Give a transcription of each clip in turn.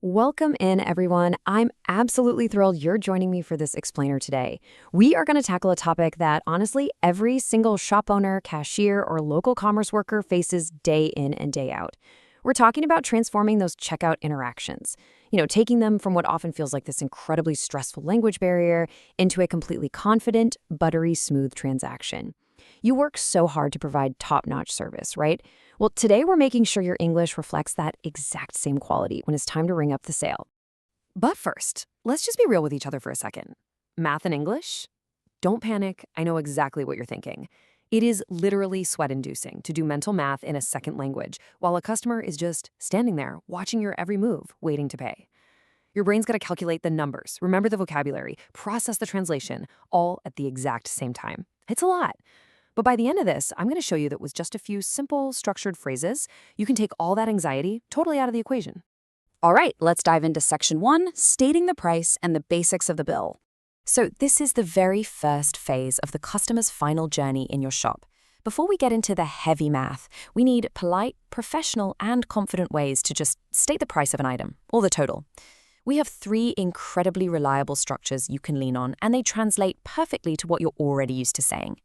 Welcome in, everyone. I'm absolutely thrilled you're joining me for this explainer today. We are going to tackle a topic that, honestly, every single shop owner, cashier, or local commerce worker faces day in and day out. We're talking about transforming those checkout interactions, taking them from what often feels like this incredibly stressful language barrier into a completely confident, buttery smooth transaction. You work so hard to provide top-notch service, right? Well, today we're making sure your English reflects that exact same quality when it's time to ring up the sale. But first, let's just be real with each other for a second. Math and English? Don't panic, I know exactly what you're thinking. It is literally sweat-inducing to do mental math in a second language while a customer is just standing there, watching your every move, waiting to pay. Your brain's got to calculate the numbers, remember the vocabulary, process the translation, all at the exact same time. It's a lot. But by the end of this, I'm going to show you that with just a few simple, structured phrases, you can take all that anxiety totally out of the equation. All right, let's dive into Section 1, stating the price and the basics of the bill. So this is the very first phase of the customer's final journey in your shop. Before we get into the heavy math, we need polite, professional, and confident ways to just state the price of an item, or the total. We have 3 incredibly reliable structures you can lean on, and they translate perfectly to what you're already used to saying.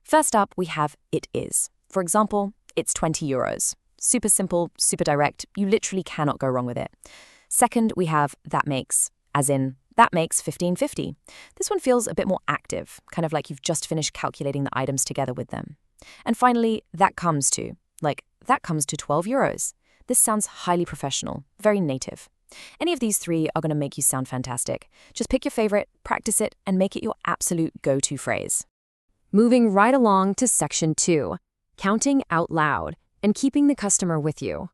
First up, we have it is. For example, it's 20 euros. Super simple, super direct. You literally cannot go wrong with it. Second, we have that makes, as in, that makes 15.50. This one feels a bit more active, kind of like you've just finished calculating the items together with them. And finally, that comes to, like, that comes to 12 euros. This sounds highly professional, very native. Any of these 3 are going to make you sound fantastic. Just pick your favorite, practice it, and make it your absolute go-to phrase. Moving right along to Section 2, counting out loud and keeping the customer with you.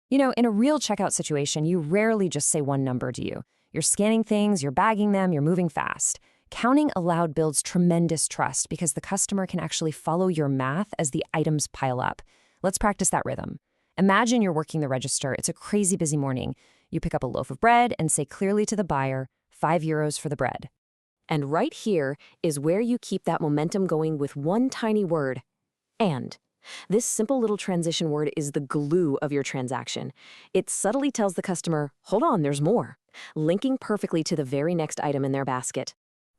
In a real checkout situation, you rarely just say one number, do you? You're scanning things, you're bagging them, you're moving fast. Counting aloud builds tremendous trust because the customer can actually follow your math as the items pile up. Let's practice that rhythm. Imagine you're working the register. It's a crazy busy morning. You pick up a loaf of bread and say clearly to the buyer, 5 euros for the bread. And right here is where you keep that momentum going with one tiny word, and. This simple little transition word is the glue of your transaction. It subtly tells the customer, hold on, there's more, linking perfectly to the very next item in their basket.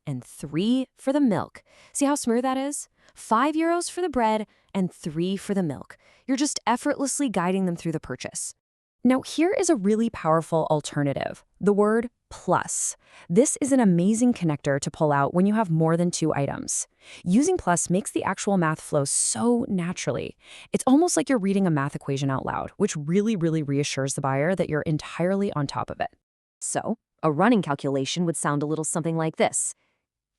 And 3 for the milk. See how smooth that is? 5 euros for the bread and 3 for the milk. You're just effortlessly guiding them through the purchase. Now, here is a really powerful alternative, the word plus. This is an amazing connector to pull out when you have more than 2 items. Using plus makes the actual math flow so naturally. It's almost like you're reading a math equation out loud, which really reassures the buyer that you're entirely on top of it. So, a running calculation would sound a little something like this.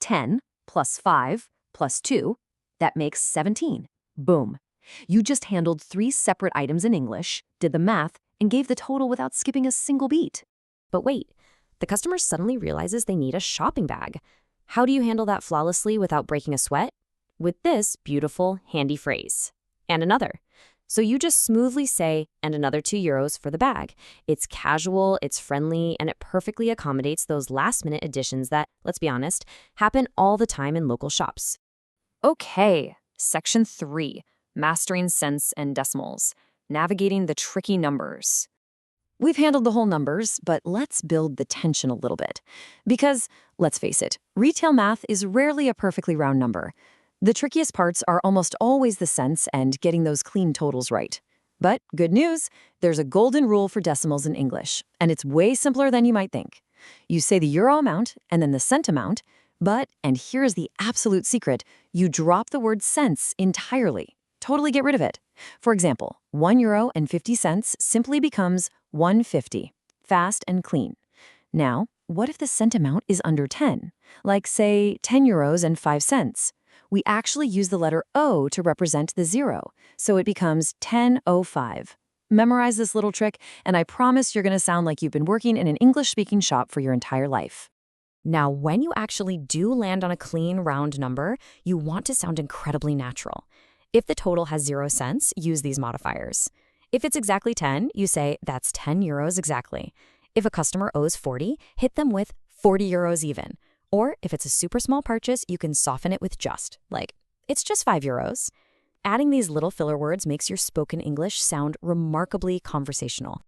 10 plus 5 plus 2, that makes 17. Boom. You just handled 3 separate items in English, did the math, and gave the total without skipping a single beat. But wait, the customer suddenly realizes they need a shopping bag. How do you handle that flawlessly without breaking a sweat? With this beautiful, handy phrase. And another. So you just smoothly say, and another 2 euros for the bag. It's casual, it's friendly, and it perfectly accommodates those last-minute additions that, let's be honest, happen all the time in local shops. Okay, Section 3, mastering cents and decimals. Navigating the tricky numbers. We've handled the whole numbers, but let's build the tension a little bit. Because, let's face it, retail math is rarely a perfectly round number. The trickiest parts are almost always the cents and getting those clean totals right. But good news, there's a golden rule for decimals in English, and it's way simpler than you might think. You say the euro amount and then the cent amount, but, and here's the absolute secret, you drop the word cents entirely. Totally get rid of it. For example, 1 euro and 50 cents simply becomes 1.50, fast and clean. Now, what if the cent amount is under 10? Like, say, 10 euros and 5 cents. We actually use the letter O to represent the 0, so it becomes 10.05. Memorize this little trick, and I promise you're going to sound like you've been working in an English-speaking shop for your entire life. Now, when you actually do land on a clean, round number, you want to sound incredibly natural. If the total has 0 cents, use these modifiers. If it's exactly 10, you say, that's 10 euros exactly. If a customer owes 40, hit them with 40 euros even. Or if it's a super small purchase, you can soften it with just, like, it's just 5 euros. Adding these little filler words makes your spoken English sound remarkably conversational.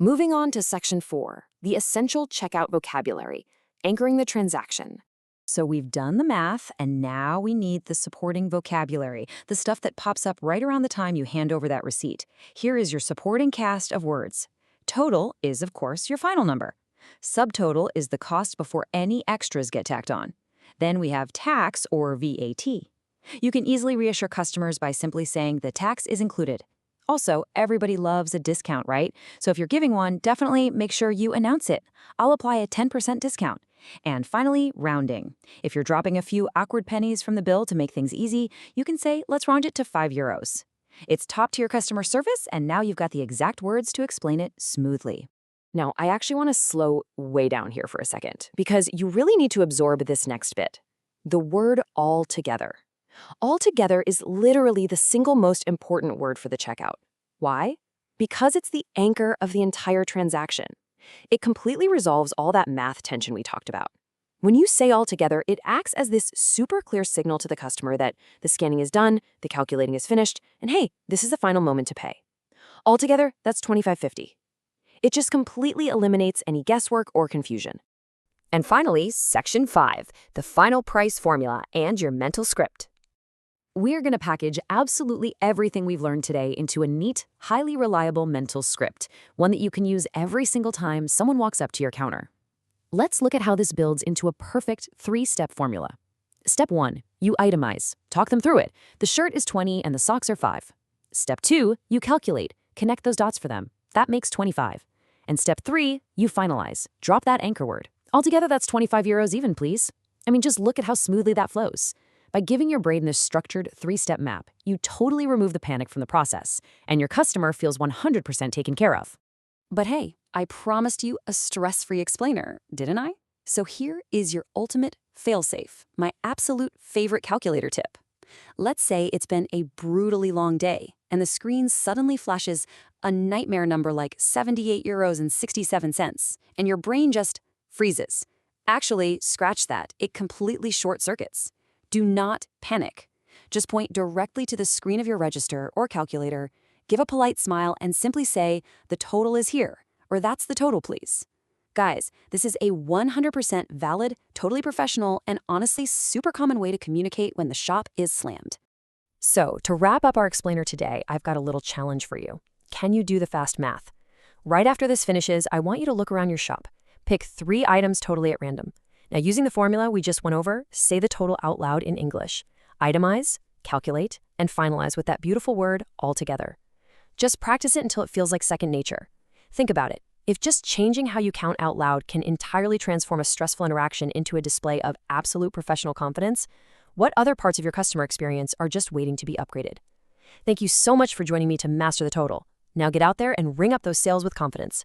Moving on to Section 4, the essential checkout vocabulary, anchoring the transaction. So we've done the math, and now we need the supporting vocabulary, the stuff that pops up right around the time you hand over that receipt. Here is your supporting cast of words. Total is, of course, your final number. Subtotal is the cost before any extras get tacked on. Then we have tax, or VAT. You can easily reassure customers by simply saying the tax is included. Also, everybody loves a discount, right? So if you're giving one, definitely make sure you announce it. I'll apply a 10% discount. And finally, rounding. If you're dropping a few awkward pennies from the bill to make things easy, you can say, let's round it to €5. It's top-tier customer service, and now you've got the exact words to explain it smoothly. Now, I actually want to slow way down here for a second, because you really need to absorb this next bit. The word altogether. Altogether is literally the single most important word for the checkout. Why? Because it's the anchor of the entire transaction. It completely resolves all that math tension we talked about. When you say altogether, it acts as this super clear signal to the customer that the scanning is done, the calculating is finished, and hey, this is the final moment to pay. Altogether, that's $25.50. It just completely eliminates any guesswork or confusion. And finally, Section 5, the final price formula and your mental script. We're going to package absolutely everything we've learned today into a neat, highly reliable mental script, one that you can use every single time someone walks up to your counter. Let's look at how this builds into a perfect 3-step formula. Step 1, you itemize. Talk them through it. The shirt is 20 and the socks are 5. Step 2, you calculate. Connect those dots for them. That makes 25. And step 3, you finalize. Drop that anchor word. Altogether, that's €25 even, please. I mean, just look at how smoothly that flows. By giving your brain this structured 3-step map, you totally remove the panic from the process, and your customer feels 100% taken care of. But hey, I promised you a stress-free explainer, didn't I? So here is your ultimate fail-safe, my absolute favorite calculator tip. Let's say it's been a brutally long day, and the screen suddenly flashes a nightmare number like €78.67, and your brain just freezes. Actually, scratch that. It completely short-circuits. Do not panic. Just point directly to the screen of your register or calculator, give a polite smile, and simply say, the total is here, or that's the total, please. Guys, this is a 100% valid, totally professional, and honestly super common way to communicate when the shop is slammed. So, to wrap up our explainer today, I've got a little challenge for you. Can you do the fast math? Right after this finishes, I want you to look around your shop. Pick 3 items totally at random. Now, using the formula we just went over, say the total out loud in English. Itemize, calculate, and finalize with that beautiful word, altogether. Just practice it until it feels like second nature. Think about it. If just changing how you count out loud can entirely transform a stressful interaction into a display of absolute professional confidence, what other parts of your customer experience are just waiting to be upgraded? Thank you so much for joining me to master the total. Now get out there and ring up those sales with confidence.